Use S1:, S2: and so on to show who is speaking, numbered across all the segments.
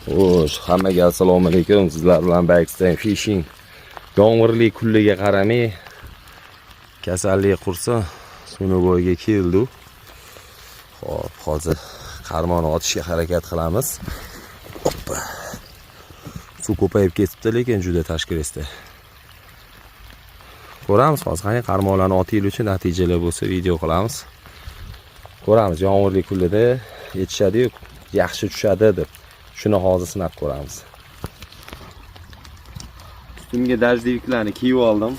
S1: Xo'sh, hammaga assalomu alaykum. Sizlar bilan Backstream Fishing. Yomg'irli kunliga qaramay kasallik qursa, suvni bo'yiga keldi. Xo'p, hozir qarmonni otishga harakat qilamiz. Hoppa. Suv ko'payib ketibdi, lekin juda tashkilesda. Ko'ramiz hozir qani qarmonlarni otishlik uchun natijalar bo'lsa video qilamiz. Ko'ramiz, yomg'irli kunlarda yetishadi-yu, yaxshi tushadi deb. Shuni hozir sinab ko'ramiz. Ustimga dajdiviklarni kiyib oldim.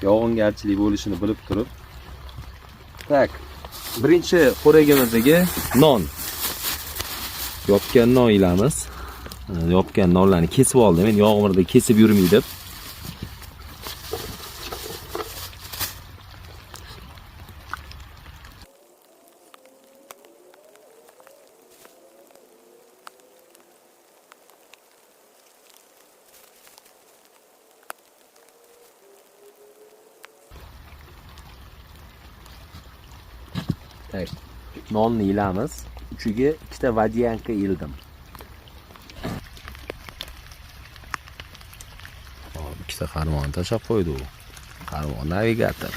S1: Yog'ingarchilik bo'lishini bilib turib. Tak. Birinchi xo'ragimizga non. Yopgan non ilamiz. Yopgan nonlarni kesib oldim. Men yog'mirda kesib yurmaydi. Tak. Nonni ilamiz. Uchiga ikkita vadiyanka ildim. Hop, ikkita qarmon tashab qo'ydi u. Qarmon navigator.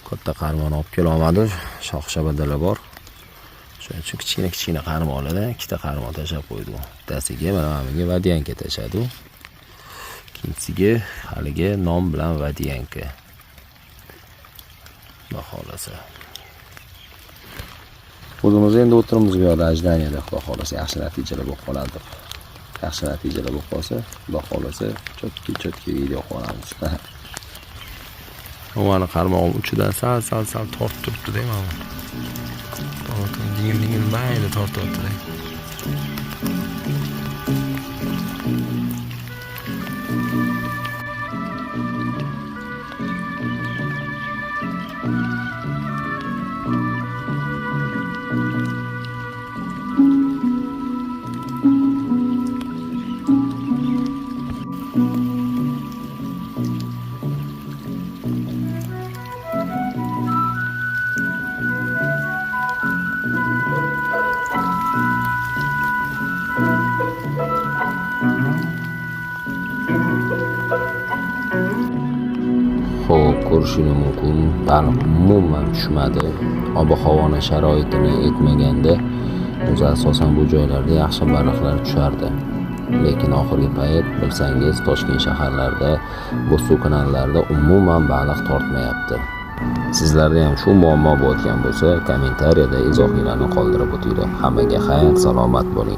S1: Katta qarmon olib kela olmadi. Shox-shabadalar bor. Shuning uchun kichkina qarmonlarda ikkita qarmon tashab qo'ydi u. Bittasiga mana menga vadiyanka tashadi. Ikkinchisiga haliga non bilan vadiyanka. Xudo xolasa. O'zimiz endi o'tirimiz bu yoqda ajdaniyada, xudo xolasa yaxshi natijalar bo'lib qoladi. Yaxshi natijalar bo'lib qolsa, xudo xolasa chotki video qilamiz. Mana qarmoq uchidan sal tortib turibdi deyman. Dingil mayli tortyapti. Xo'p, ko'rishini mumkin, baliq umuman tushmadi. Ob-havoni sharoitini etmaganda o'zi asosan bu joylarda yaxshi baliqlar tushardi. Lekin oxirgi payt bilsangiz, Toshkent shaharlarida, Bo'zsuv kanallarida umuman baliq tortmayapti. Sizlarda ham shu muammo bo'lgan bo'lsa, kommentariyada izohinglarni qoldirib o'tinglar. Hammaga xayr, salomat bo'ling.